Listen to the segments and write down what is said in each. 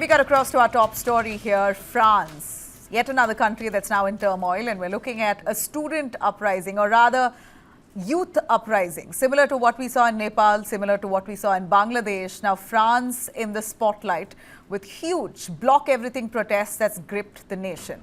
We got across to our top story here, France, yet another country that's now in turmoil, and we're looking at a student uprising, or rather youth uprising, similar to what we saw in Nepal, similar to what we saw in Bangladesh. Now France in the spotlight with huge block everything protests that's gripped the nation.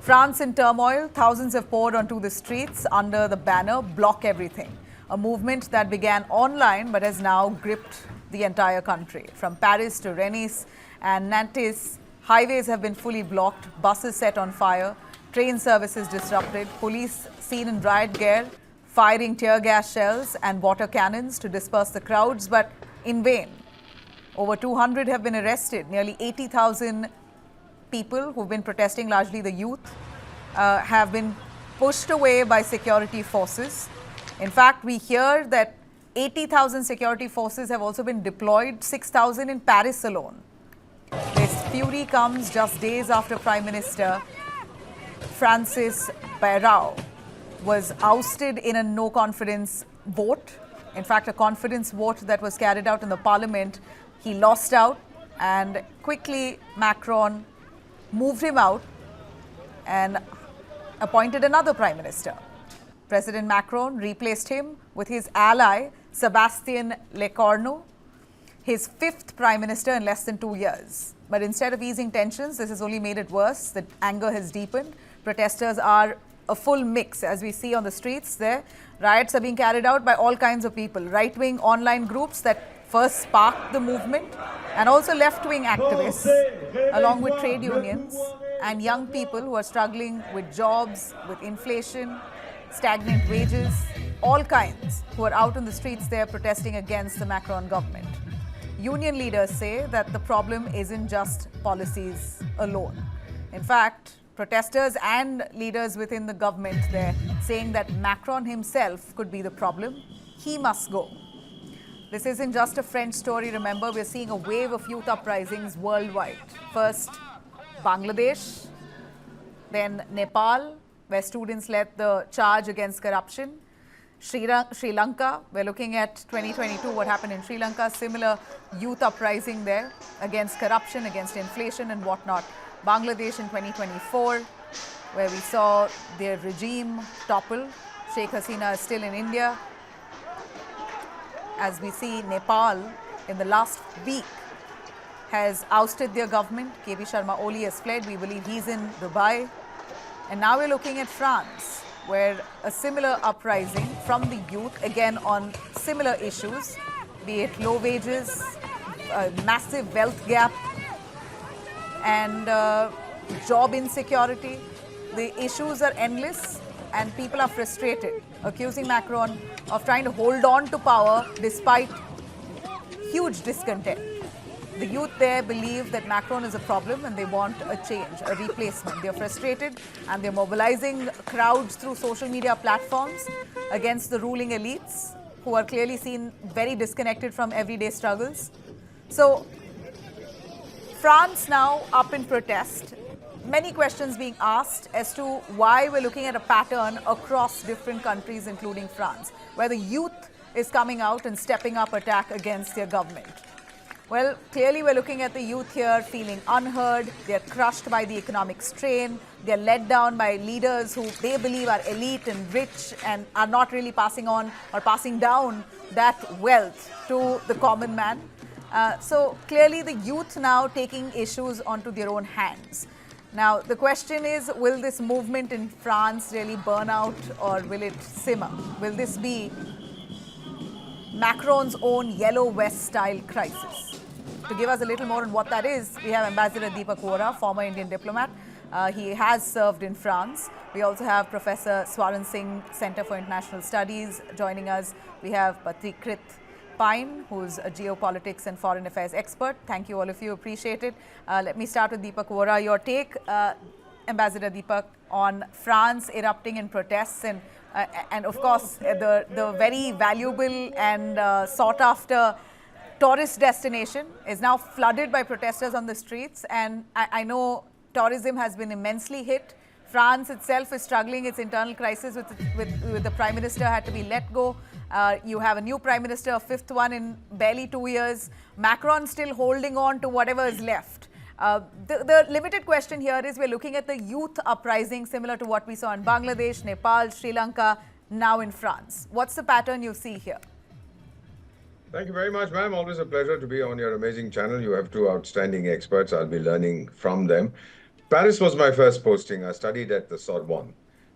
France in turmoil, thousands have poured onto the streets under the banner Block Everything, a movement that began online but has now gripped the entire country. From Paris to Rennes and Nantes, highways have been fully blocked, buses set on fire, train services disrupted, police seen in riot gear, firing tear gas shells and water cannons to disperse the crowds, but in vain. Over 200 have been arrested. Nearly 80,000 people who've been protesting, largely the youth, have been pushed away by security forces. In fact, we hear that 80,000 security forces have also been deployed, 6,000 in Paris alone. This fury comes just days after Prime Minister François Bayrou was ousted in a no-confidence vote. In fact, a confidence vote that was carried out in the parliament. He lost out, and quickly Macron moved him out and appointed another prime minister. President Macron replaced him with his ally, Sébastien Lecornu, his fifth prime minister in less than 2 years. But instead of easing tensions, this has only made it worse. The anger has deepened. Protesters are a full mix, as we see on the streets there. Riots are being carried out by all kinds of people. Right-wing online groups that first sparked the movement, and also left-wing activists, along with trade unions and young people who are struggling with jobs, with inflation, stagnant wages, all kinds, who are out on the streets there protesting against the Macron government. Union leaders say that the problem isn't just policies alone. In fact, protesters and leaders within the government there saying that Macron himself could be the problem. He must go. This isn't just a French story. Remember, we're seeing a wave of youth uprisings worldwide. First, Bangladesh, then Nepal, where students led the charge against corruption. Sri Lanka, we're looking at 2022, what happened in Sri Lanka, similar youth uprising there against corruption, against inflation and whatnot. Bangladesh in 2024, where we saw their regime topple. Sheikh Hasina is still in India. As we see, Nepal in the last week has ousted their government. KB Sharma Oli has fled. We believe he's in Dubai. And now we're looking at France, where a similar uprising from the youth, again on similar issues, be it low wages, massive wealth gap, and job insecurity. The issues are endless, and people are frustrated, accusing Macron of trying to hold on to power despite huge discontent. The youth there believe that Macron is a problem and they want a change, a replacement. They're frustrated and they're mobilizing crowds through social media platforms against the ruling elites, who are clearly seen very disconnected from everyday struggles. So France now up in protest. Many questions being asked as to why we're looking at a pattern across different countries, including France, where the youth is coming out and stepping up attack against their government. Well, clearly we're looking at the youth here feeling unheard. They're crushed by the economic strain. They're led down by leaders who they believe are elite and rich and are not really passing on or passing down that wealth to the common man. So clearly the youth now taking issues onto their own hands. Now, the question is, will this movement in France really burn out, or will it simmer? Will this be Macron's own Yellow Vest style crisis? To give us a little more on what that is, we have Ambassador Deepak Vora, former Indian diplomat. He has served in France. We also have Professor Swaran Singh, Center for International Studies, joining us. We have Patrikrit Pine, who's a geopolitics and foreign affairs expert. Thank you, all of you. Appreciate it. Let me start with Deepak Vora. Your take, Ambassador Deepak, on France erupting in protests and of course, the very valuable and sought-after tourist destination is now flooded by protesters on the streets. And I know tourism has been immensely hit. France itself is struggling its internal crisis with the Prime Minister had to be let go. You have a new Prime Minister, a fifth one in barely 2 years. Macron still holding on to whatever is left. The limited question here is we're looking at the youth uprising similar to what we saw in Bangladesh, Nepal, Sri Lanka, now in France. What's the pattern you see here? Thank you very much, ma'am. Always a pleasure to be on your amazing channel. You have two outstanding experts. I'll be learning from them. Paris was my first posting. I studied at the Sorbonne,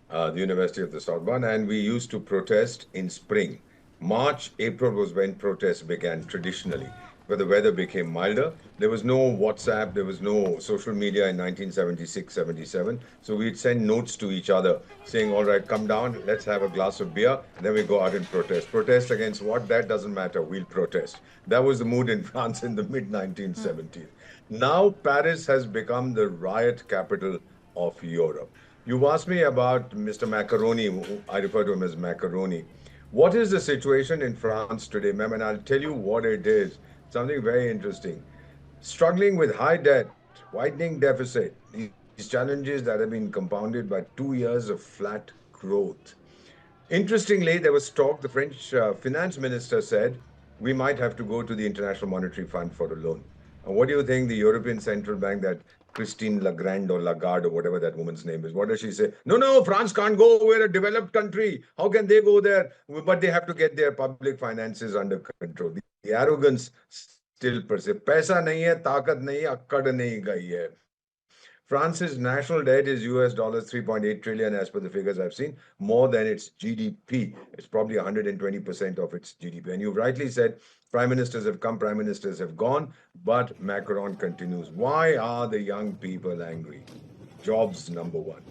the University of the Sorbonne, and we used to protest in spring. March, April was when protests began traditionally, where the weather became milder. There was no WhatsApp, there was no social media in 1976, 77. So we'd send notes to each other saying, all right, come down, let's have a glass of beer. And then we go out and protest. Protest against what? That doesn't matter. We'll protest. That was the mood in France in the mid 1970s. Now Paris has become the riot capital of Europe. You asked me about Mr. Macaroni, I refer to him as Macaroni. What is the situation in France today, ma'am? And I'll tell you what it is. Something very interesting. Struggling with high debt, widening deficit, these challenges that have been compounded by 2 years of flat growth. Interestingly, there was talk, the French finance minister said, we might have to go to the International Monetary Fund for a loan. And what do you think the European Central Bank, that Christine Lagarde or Lagarde or whatever that woman's name is, what does she say? No, no, France can't go. We're a developed country. How can they go there? But they have to get their public finances under control. The arrogance still persists. Paisa nahi hai, taakat nahi hai, akkad nahi gayi hai. France's national debt is US dollars 3.8 trillion as per the figures I've seen, more than its GDP. It's probably 120% of its GDP. And you rightly said, prime ministers have come, prime ministers have gone, but Macron continues. Why are the young people angry? Jobs, number one.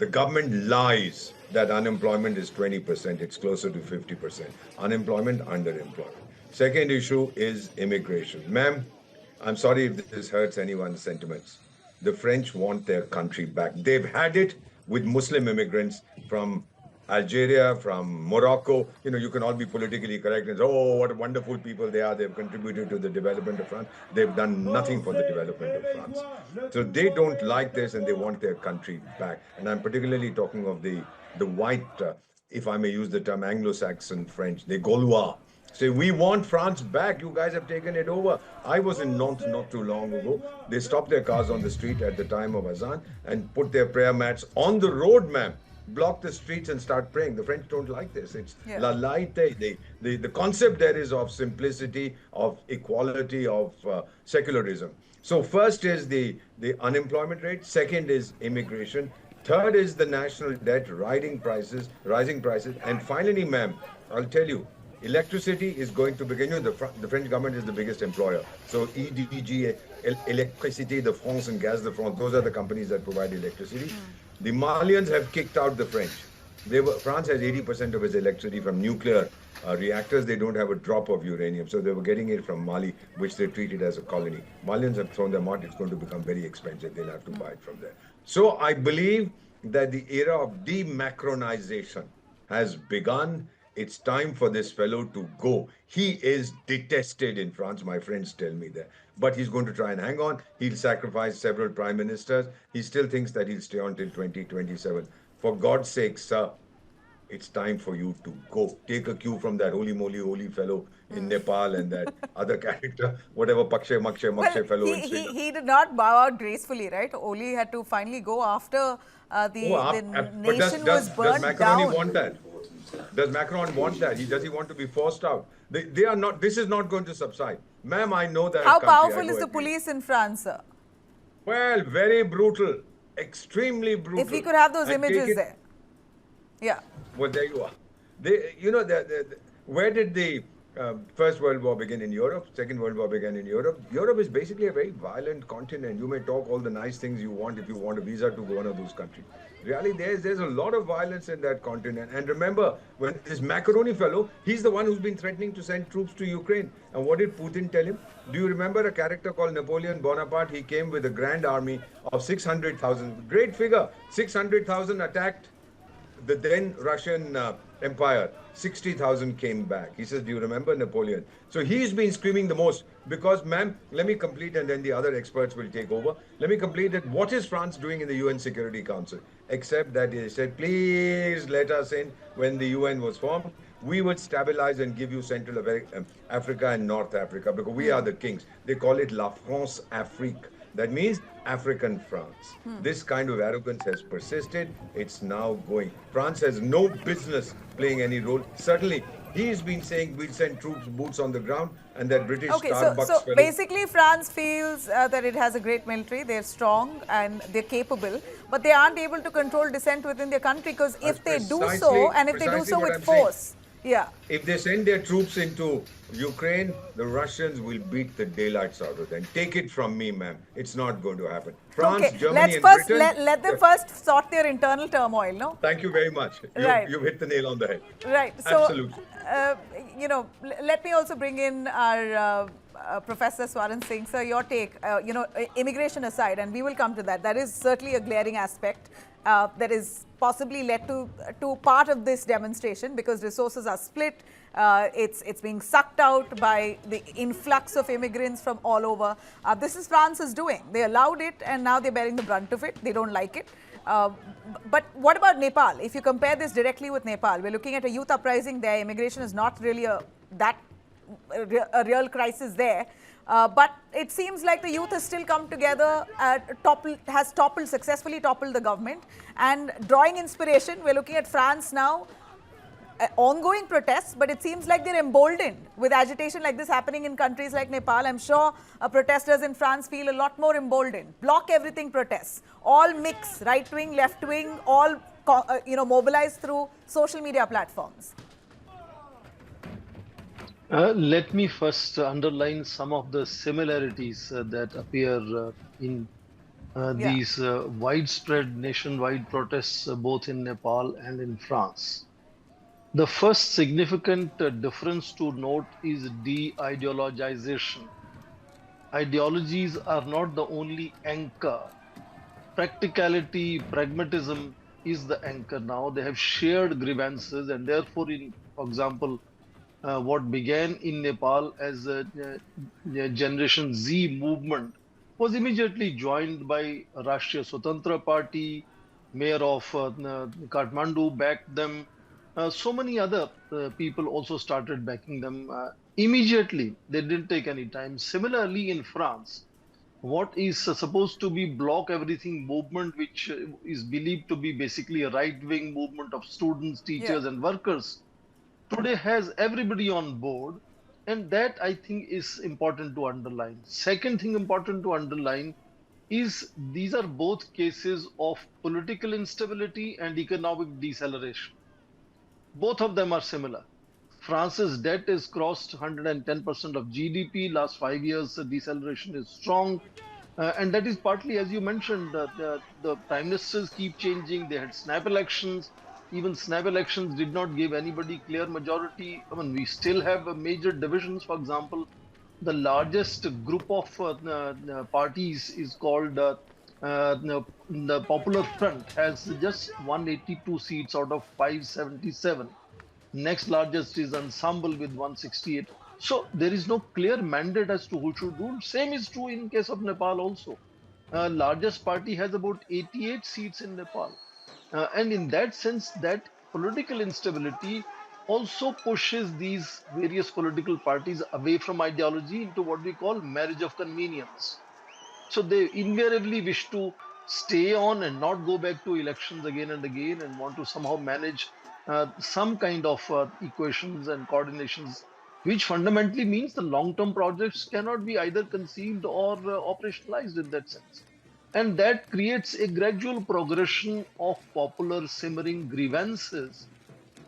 The government lies that unemployment is 20%. It's closer to 50%. Unemployment, underemployment. Second issue is immigration. Ma'am, I'm sorry if this hurts anyone's sentiments. The French want their country back. They've had it with Muslim immigrants from Algeria, from Morocco. You know, you can all be politically correct and say, oh, what wonderful people they are. They've contributed to the development of France. They've done nothing for the development of France. So they don't like this and they want their country back. And I'm particularly talking of the white, if I may use the term Anglo-Saxon French, the Gaulois. Say, we want France back. You guys have taken it over. I was in Nantes not too long ago. They stopped their cars on the street at the time of Azan and put their prayer mats on the road, ma'am. Block the streets and start praying. The French don't like this. It's la laïté. The concept there is of simplicity, of equality, of secularism. So first is the unemployment rate. Second is immigration. Third is the national debt, rising prices. And finally, ma'am, I'll tell you, electricity is going to begin. You know, the French government is the biggest employer. So EDG, Électricité de France and Gaz de France, those are the companies that provide electricity. The Malians have kicked out the French. France has 80% of its electricity from nuclear reactors. They don't have a drop of uranium. So they were getting it from Mali, which they treated as a colony. Malians have thrown them out. It's going to become very expensive. They'll have to buy it from there. So I believe that the era of demacronization has begun. It's time for this fellow to go. He is detested in France, my friends tell me that. But he's going to try and hang on. He'll sacrifice several prime ministers. He still thinks that he'll stay on till 2027. For God's sake, sir, it's time for you to go. Take a cue from that holy fellow in Nepal and that other character, whatever Makshe fellow in Sri Lanka. He did not bow out gracefully, right? Oli had to finally go after the nation was burned down. Does Macron want that? Does Macron want that? Does he want to be forced out? They are not. This is not going to subside. Ma'am, I know that. How powerful is the police in France, sir? Well, very brutal. Extremely brutal. If we could have those images there. Yeah. Well, there you are. Where did the First World War begin? In Europe? Second World War began in Europe. Europe is basically a very violent continent. You may talk all the nice things you want if you want a visa to go one of those countries. Really, there's a lot of violence in that continent. And remember, when this Macaroni fellow, he's the one who's been threatening to send troops to Ukraine. And what did Putin tell him? Do you remember a character called Napoleon Bonaparte? He came with a grand army of 600,000. Great figure. 600,000 attacked the then Russian Empire. 60,000 came back. He says, do you remember Napoleon? So he's been screaming the most because, ma'am, let me complete and then the other experts will take over. Let me complete it. What is France doing in the UN Security Council? Except that they said, please let us in. When the UN was formed, we would stabilize and give you Central Africa and North Africa because we are the kings. They call it La France Afrique. That means African France. This kind of arrogance has persisted. It's now going. France has no business playing any role. Certainly, he's been saying we'll send troops, boots on the ground, and that British Okay, so Starbucks fellow. basically France feels that it has a great military, they're strong and they're capable, but they aren't able to control dissent within their country because That's if they do so, and if they do precisely so what with I'm saying. force, yeah. If they send their troops into Ukraine, the Russians will beat the daylights out of them. Take it from me, ma'am. It's not going to happen. France, Okay, Germany, let's and first Britain. let them first sort their internal turmoil, no? Thank you very much. Right. You've hit the nail on the head. Right. So, Absolutely. let me also bring in our Professor Swaran Singh. Sir, your take, immigration aside, and we will come to that. That is certainly a glaring aspect that is possibly led to part of this demonstration because resources are split. It's being sucked out by the influx of immigrants from all over. This is France's doing. They allowed it and now they're bearing the brunt of it. They don't like it. But what about Nepal? If you compare this directly with Nepal, we're looking at a youth uprising there. Immigration is not really a real crisis there. But it seems like the youth has still come together, successfully toppled the government. And drawing inspiration, we're looking at France now, ongoing protests, but it seems like they're emboldened with agitation like this happening in countries like Nepal. I'm sure protesters in France feel a lot more emboldened. Block everything protests, all mix, right wing, left wing, all mobilized through social media platforms. Let me first underline some of the similarities that appear in these widespread nationwide protests both in Nepal and in France. The first significant difference to note is de-ideologization. Ideologies are not the only anchor. Practicality, pragmatism is the anchor now. They have shared grievances, and therefore, for example, what began in Nepal as a Generation Z movement was immediately joined by Rashtriya Swatantra Party. Mayor of Kathmandu backed them. So many other people also started backing them immediately. They didn't take any time. Similarly, in France, what is supposed to be block everything movement, which is believed to be basically a right-wing movement of students, teachers, and workers, today has everybody on board. And that, I think, is important to underline. Second thing important to underline is these are both cases of political instability and economic deceleration. Both of them are similar. France's debt has crossed 110% of GDP. Last 5 years, the deceleration is strong. And that is partly, as you mentioned, the prime ministers keep changing. They had snap elections. Even snap elections did not give anybody clear majority. I mean, we still have major divisions. For example, the largest group of parties is called the Popular Front, has just 182 seats out of 577. Next largest is Ensemble with 168. So there is no clear mandate as to who should rule. Same is true in case of Nepal also. Largest party has about 88 seats in Nepal. And in that sense, that political instability also pushes these various political parties away from ideology into what we call marriage of convenience. So they invariably wish to stay on and not go back to elections again and again and want to somehow manage some kind of equations and coordinations, which fundamentally means the long-term projects cannot be either conceived or operationalized in that sense. And that creates a gradual progression of popular simmering grievances.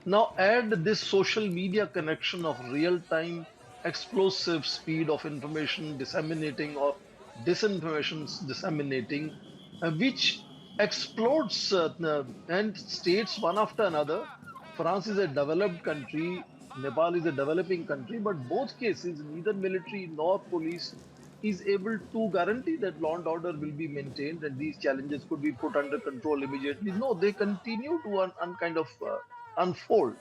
Now add this social media connection of real-time explosive speed of information disseminating or disinformation disseminating, which explodes and states one after another. France is a developed country, Nepal is a developing country, but both cases, neither military nor police is able to guarantee that law and order will be maintained and these challenges could be put under control immediately. No, they continue to kind of unfold.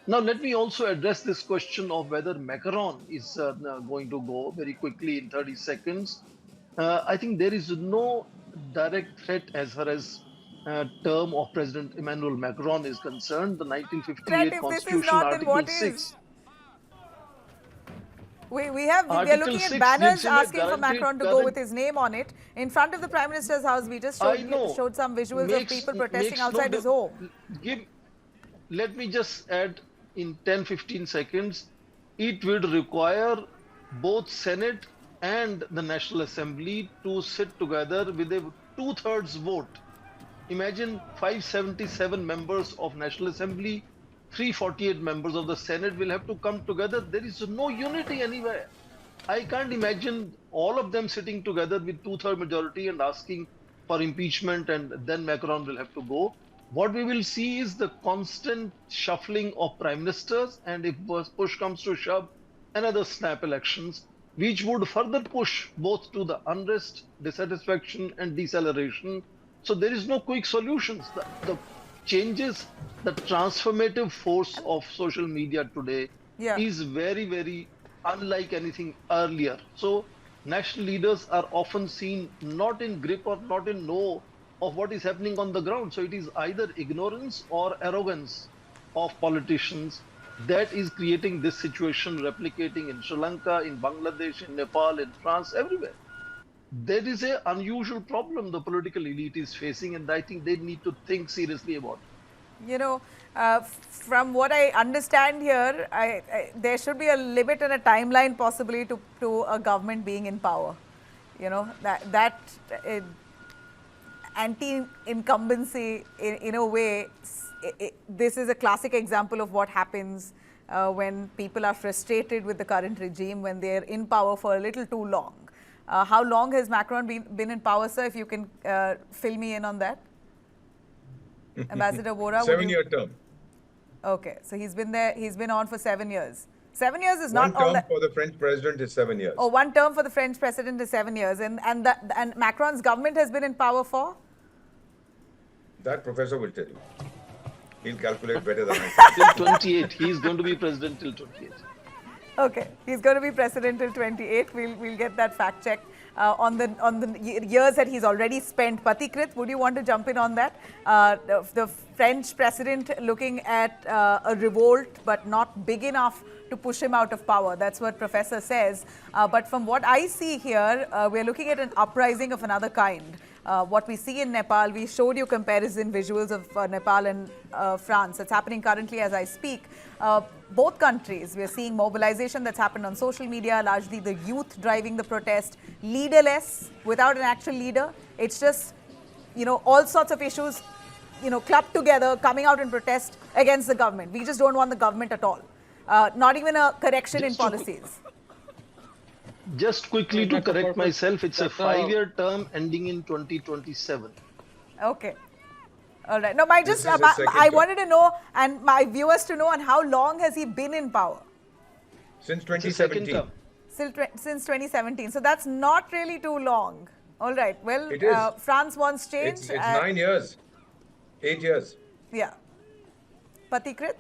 Now, let me also address this question of whether Macron is going to go very quickly in 30 seconds. I think there is no direct threat as far as term of President Emmanuel Macron is concerned. The 1958 If this is Constitution, not, then Article what 6. is? We are Article looking at 6 banners gives him a asking for guaranteed Macron to go with current. his name on it. In front of the Prime Minister's house, we just I know. showed some visuals of people protesting Makes no outside his home. give. Let me just add in 10-15 seconds. It would require both Senate and the National Assembly to sit together with a two-thirds vote. Imagine 577 members of National Assembly, 348 members of the Senate will have to come together. There is no unity anywhere. I can't imagine all of them sitting together with two-third majority and asking for impeachment, and then Macron will have to go. What we will see is the constant shuffling of prime ministers, and if push comes to shove, another snap elections, which would further push both to the unrest, dissatisfaction, and deceleration. So there is no quick solutions. The changes, the transformative force of social media today is very, very unlike anything earlier. So national leaders are often seen not in grip or not in know of what is happening on the ground. So it is either ignorance or arrogance of politicians that is creating this situation, replicating in Sri Lanka, in Bangladesh, in Nepal, in France, everywhere. There is an unusual problem the political elite is facing, and I think they need to think seriously about it. You know, from what I understand here, there should be a limit and a timeline possibly to a government being in power. You know, that anti-incumbency, in a way, this is a classic example of what happens when people are frustrated with the current regime, when they're in power for a little too long. How long has Macron been in power, sir? If you can fill me in on that. Ambassador Vora, 7-year term. Okay, so he's been there. He's been on for 7 years. 7 years is One not all term that. for the French president is 7 years. Oh, one term for the French president is 7 years, and Macron's government has been in power for. That professor will tell you. He'll calculate better than I can. Till 28, he's going to be president till 28. Okay, he's going to be president till 28. We'll get that fact checked on the years that he's already spent. Patikrit, would you want to jump in on that? The French president looking at a revolt, but not big enough to push him out of power. That's what Professor says. But from what I see here, we're looking at an uprising of another kind. What we see in Nepal, we showed you comparison visuals of Nepal and France. It's happening currently as I speak. Both countries, we're seeing mobilization that's happened on social media, largely the youth driving the protest, leaderless, without an actual leader. It's just, you know, all sorts of issues, you know, clubbed together, coming out in protest against the government. We just don't want the government at all. Not even a correction in policies. Just quickly to correct myself, it's a 5-year term ending in 2027. Okay. All right. No, I wanted to know, and my viewers to know, on how long has he been in power? Since 2017. Since 2017. So that's not really too long. All right. Well, it is. France wants change. It's 9 years. 8 years. Yeah. Patikrit?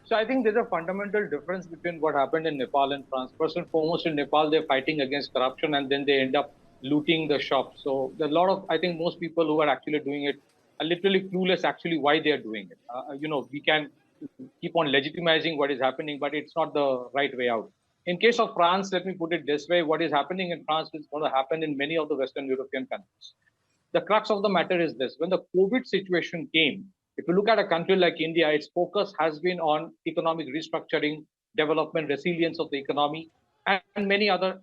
So I think there's a fundamental difference between what happened in Nepal and France. First and foremost, in Nepal, they're fighting against corruption, and then they end up looting the shops. So there's a lot of, I think most people who are actually doing it are literally clueless actually why they're doing it. You know, we can keep on legitimizing what is happening, but it's not the right way out. In case of France, let me put it this way, what is happening in France is going to happen in many of the Western European countries. The crux of the matter is this: when the COVID situation came, if you look at a country like India, its focus has been on economic restructuring, development, resilience of the economy, and many other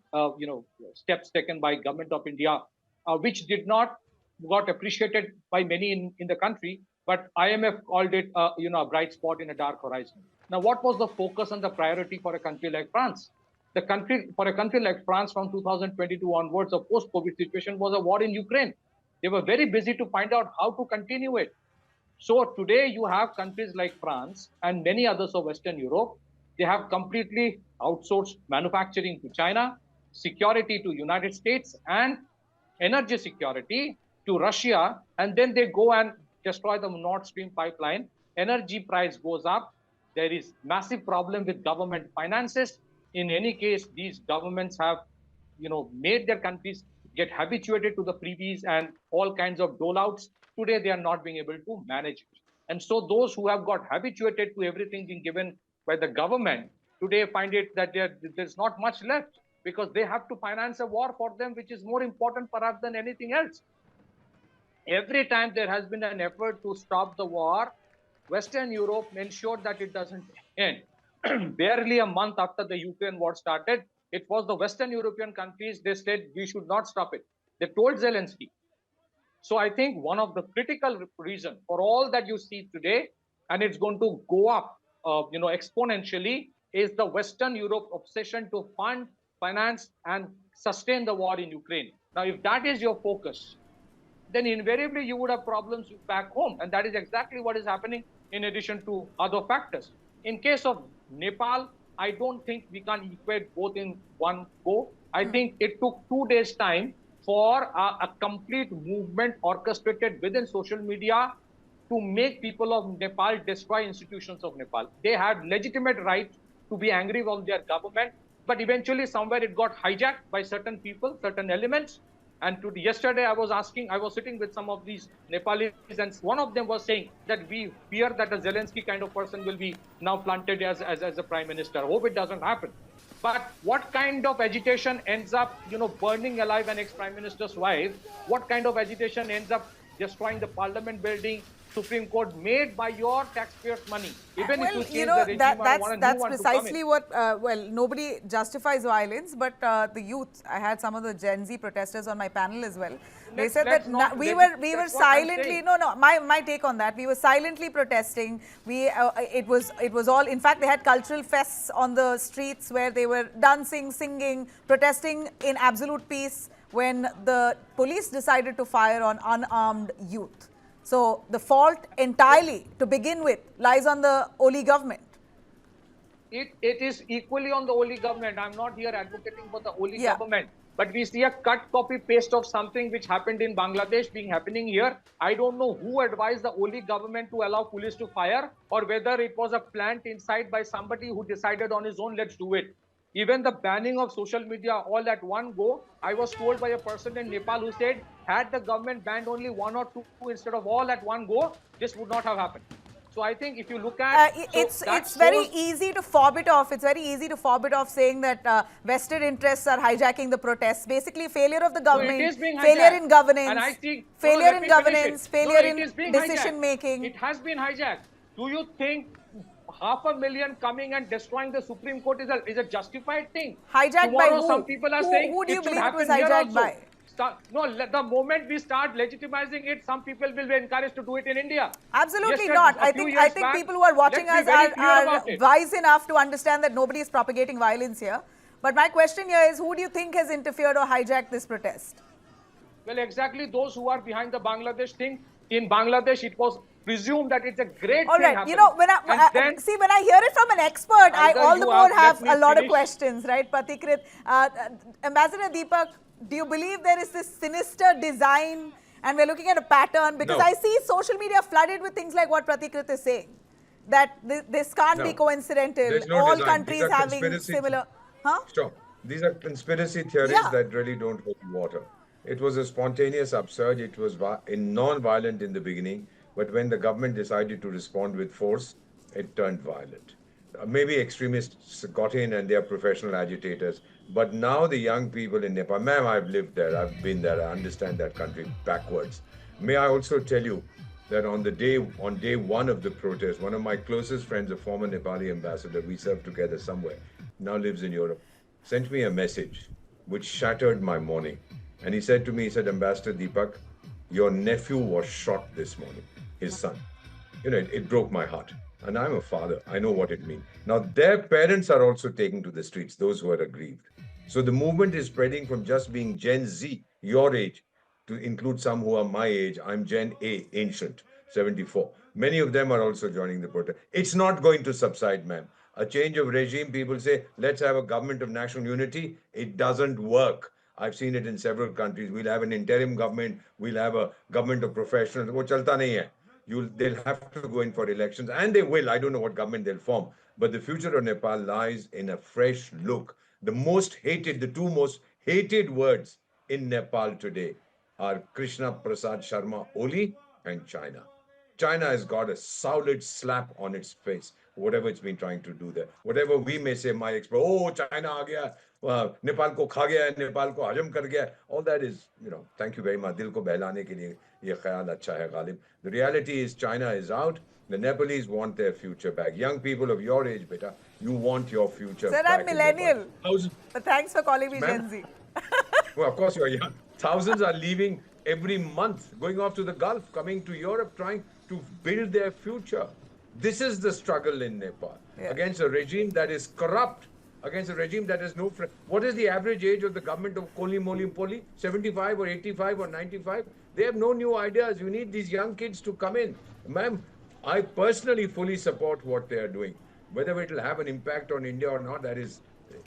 steps taken by government of India, which did not got appreciated by many in the country, but IMF called it a bright spot in a dark horizon. Now, what was the focus and the priority for a country like France? For a country like France from 2022 onwards, a post-COVID situation was a war in Ukraine. They were very busy to find out how to continue it. So today you have countries like France and many others of Western Europe. They have completely outsourced manufacturing to China, security to United States, and energy security to Russia. And then they go and destroy the Nord Stream pipeline. Energy price goes up. There is massive problem with government finances. In any case, these governments have, made their countries get habituated to the freebies and all kinds of dole-outs. Today, they are not being able to manage it. And so those who have got habituated to everything being given by the government today find it that there's not much left because they have to finance a war for them, which is more important perhaps than anything else. Every time there has been an effort to stop the war, Western Europe ensured that it doesn't end. Barely a month after the Ukraine war started, it was the Western European countries, they said we should not stop it. They told Zelensky. So I think one of the critical reason for all that you see today, and it's going to go up, exponentially, is the Western Europe obsession to fund, finance, and sustain the war in Ukraine. Now, if that is your focus, then invariably you would have problems back home. And that is exactly what is happening in addition to other factors. In case of Nepal, I don't think we can equate both in one go. I think it took 2 days' time for a complete movement orchestrated within social media to make people of Nepal destroy institutions of Nepal. They had legitimate right to be angry with their government, but eventually somewhere it got hijacked by certain people, certain elements. And yesterday I was sitting with some of these Nepalis, and one of them was saying that we fear that a Zelensky kind of person will be now planted as a prime minister. I hope it doesn't happen. But what kind of agitation ends up, burning alive an ex-prime minister's wife? What kind of agitation ends up destroying the parliament building, Supreme Court, made by your taxpayers' money? Even if you change the regime, that's precisely what. Nobody justifies violence, but the youth. I had some of the Gen Z protesters on my panel as well. They said that we were silently. No. My take on that. We were silently protesting. It was all. In fact, they had cultural fests on the streets where they were dancing, singing, protesting in absolute peace. When the police decided to fire on unarmed youth. So the fault entirely, to begin with, lies on the Oli government. It is equally on the Oli government. I'm not here advocating for the Oli government. But we see a cut, copy, paste of something which happened in Bangladesh happening here. I don't know who advised the Oli government to allow police to fire, or whether it was a plant inside by somebody who decided on his own, let's do it. Even the banning of social media all at one go, I was told by a person in Nepal who said, had the government banned only one or two instead of all at one go, this would not have happened. So I think if you look at... it's very easy to fob it off. It's very easy to fob it off saying that vested interests are hijacking the protests. Basically, failure of the government, failure in governance, failure in decision making. It has been hijacked. Do you think 500,000 coming and destroying the Supreme Court is a justified thing? Hijacked Tomorrow, by who? Some people are saying who do you it should believe it was happen here hijacked also. by? The moment we start legitimizing it, some people will be encouraged to do it in India. Absolutely not. I think people who are watching us are wise enough to understand that nobody is propagating violence here. But my question here is, who do you think has interfered or hijacked this protest? Well, exactly those who are behind the Bangladesh thing. In Bangladesh, it was presumed that it's a great all right, thing. When I hear it from an expert, I all the more have a lot of questions, right, Pratikrit? Ambassador Deepak, do you believe there is this sinister design and we're looking at a pattern? Because I see social media flooded with things like what Pratikrit is saying, that this can't be coincidental. All countries having similar... Sure. These are conspiracy theories that really don't hold water. It was a spontaneous upsurge. It was non-violent in the beginning, but when the government decided to respond with force, it turned violent. Maybe extremists got in and they are professional agitators, but now the young people in Nepal, ma'am, I've lived there, I've been there, I understand that country backwards. May I also tell you that on day one of the protest, one of my closest friends, a former Nepali ambassador, we served together somewhere, now lives in Europe, sent me a message which shattered my morning. And he said to me, Ambassador Deepak, your nephew was shot this morning, his son. It broke my heart. And I'm a father. I know what it means. Now, their parents are also taken to the streets, those who are aggrieved. So the movement is spreading from just being Gen Z, your age, to include some who are my age. I'm Gen A, ancient, 74. Many of them are also joining the protest. It's not going to subside, ma'am. A change of regime, people say, let's have a government of national unity. It doesn't work. I've seen it in several countries. We'll have an interim government. We'll have a government of professionals. वो चलता नहीं है. They'll have to go in for elections, and they will. I don't know what government they'll form. But the future of Nepal lies in a fresh look. The two most hated words in Nepal today are Krishna Prasad Sharma Oli and China. China has got a solid slap on its face. whatever it's been trying to do there. Whatever we may say, my expert, oh, China aa gaya, Nepal ko kha gaya, Nepal ko hajam kar gaya. All that is, thank you very much. Dil ko behlane ke liye ye khayal acha hai, Ghalib. The reality is China is out. The Nepalese want their future back. Young people of your age, beta, you want your future Sir, back I'm in Nepal. millennial. But thanks for calling me Ma'am? Gen Z. Well, of course you are young. Thousands are leaving every month, going off to the Gulf, coming to Europe, trying to build their future. This is the struggle in Nepal against a regime that is corrupt, against a regime that has no friend. What is the average age of the government of Koli Molim Poli? 75 or 85 or 95? They have no new ideas. You need these young kids to come in. Ma'am, I personally fully support what they are doing. Whether it will have an impact on India or not, that is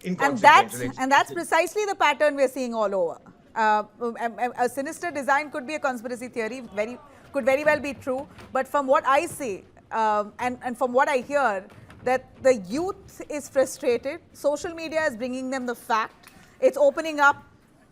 inconsequential. And that's precisely the pattern we're seeing all over. A sinister design could be a conspiracy theory, could very well be true. But from what I see and from what I hear, that the youth is frustrated. Social media is bringing them the fact. It's opening up,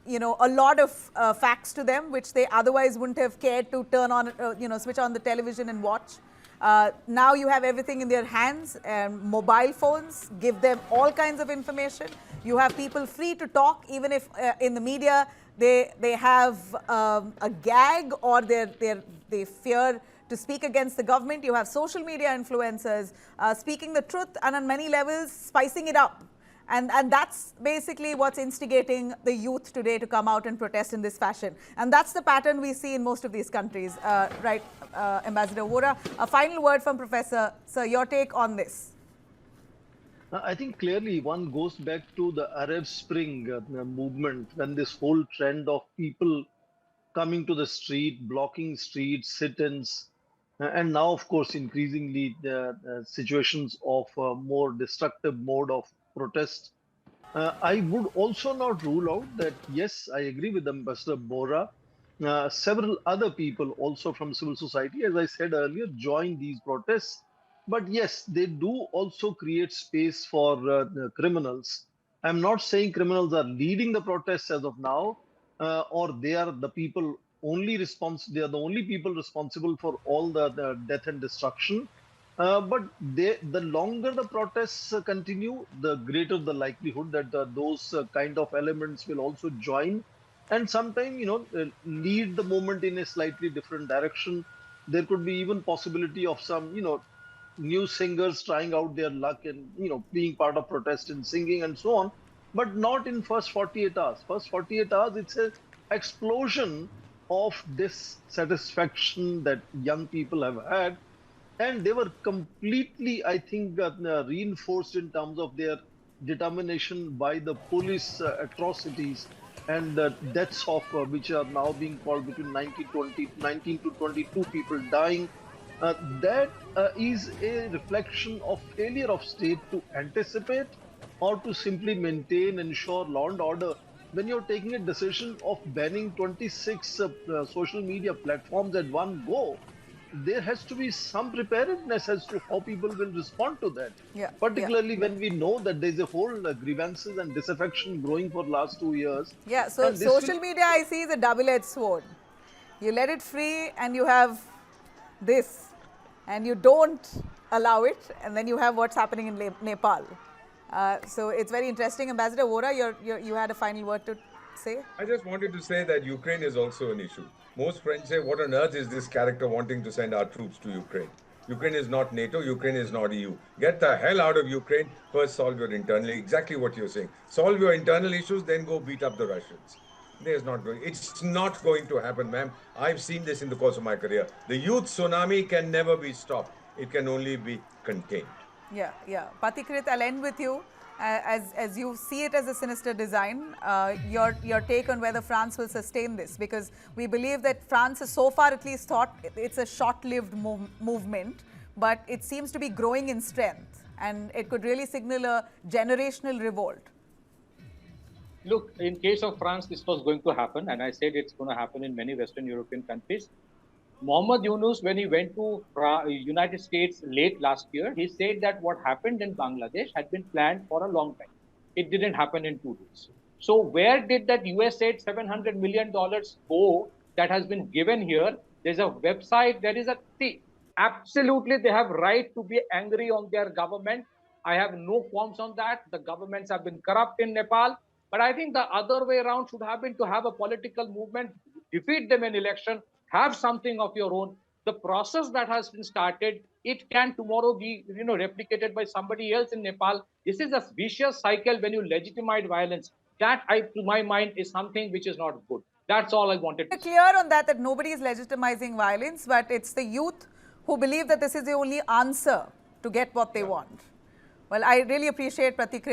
a lot of facts to them, which they otherwise wouldn't have cared to turn on, switch on the television and watch. Now you have everything in their hands, and mobile phones give them all kinds of information. You have people free to talk, even if in the media they have a gag or they fear to speak against the government. You have social media influencers speaking the truth and on many levels spicing it up. And that's basically what's instigating the youth today to come out and protest in this fashion. And that's the pattern we see in most of these countries, right, Ambassador Vora? A final word from Professor. Sir, your take on this. I think clearly one goes back to the Arab Spring movement, when this whole trend of people coming to the street, blocking streets, sit-ins, and now, of course, increasingly the situations of more destructive mode of protest. I would also not rule out that, yes, I agree with Ambassador Bora. Several other people also from civil society, as I said earlier, join these protests. But yes, they do also create space for the criminals. I'm not saying criminals are leading the protests as of now, or they are the people they are the only people responsible for all the death and destruction. But the longer the protests continue, the greater the likelihood that those kind of elements will also join and sometimes, lead the movement in a slightly different direction. There could be even possibility of some, new singers trying out their luck and, being part of protest and singing and so on, but not in first 48 hours. First 48 hours, it's a explosion of dissatisfaction that young people have had, and they were completely, I think, reinforced in terms of their determination by the police atrocities and the deaths of which are now being called between 19 to 22 people dying. That is a reflection of failure of state to anticipate or to simply maintain, ensure law and order. When you're taking a decision of banning 26 social media platforms at one go, there has to be some preparedness as to how people will respond to that. Particularly when we know that there's a whole grievances and disaffection growing for last 2 years. Yeah, so social media I see is a double-edged sword. You let it free and you have this, and you don't allow it, and then you have what's happening in Nepal. So it's very interesting. Ambassador Vora, you had a final word to say? I just wanted to say that Ukraine is also an issue. Most friends say, what on earth is this character wanting to send our troops to Ukraine? Ukraine is not NATO, Ukraine is not EU. Get the hell out of Ukraine, first solve your internal, exactly what you're saying. Solve your internal issues, then go beat up the Russians. It's not going to happen, ma'am. I've seen this in the course of my career. The youth tsunami can never be stopped. It can only be contained. Yeah. Patikrit, I'll end with you. As you see it as a sinister design, your take on whether France will sustain this, because we believe that France has so far at least thought it's a short-lived movement, but it seems to be growing in strength, and it could really signal a generational revolt. Look, in case of France, this was going to happen, and I said it's going to happen in many Western European countries. Mohammad Yunus, when he went to United States late last year, he said that what happened in Bangladesh had been planned for a long time. It didn't happen in 2 days. So where did that USAID $700 million go that has been given here? There's a website, Absolutely, they have right to be angry on their government. I have no qualms on that. The governments have been corrupt in Nepal. But I think the other way around should have been to have a political movement, defeat them in election, have something of your own. The process that has been started, it can tomorrow be replicated by somebody else in Nepal. This is a vicious cycle when you legitimize violence. That, to my mind, is something which is not good. That's all I wanted to We're say. clear on that, that nobody is legitimizing violence, but it's the youth who believe that this is the only answer to get what they want. Well, I really appreciate Pratikriya.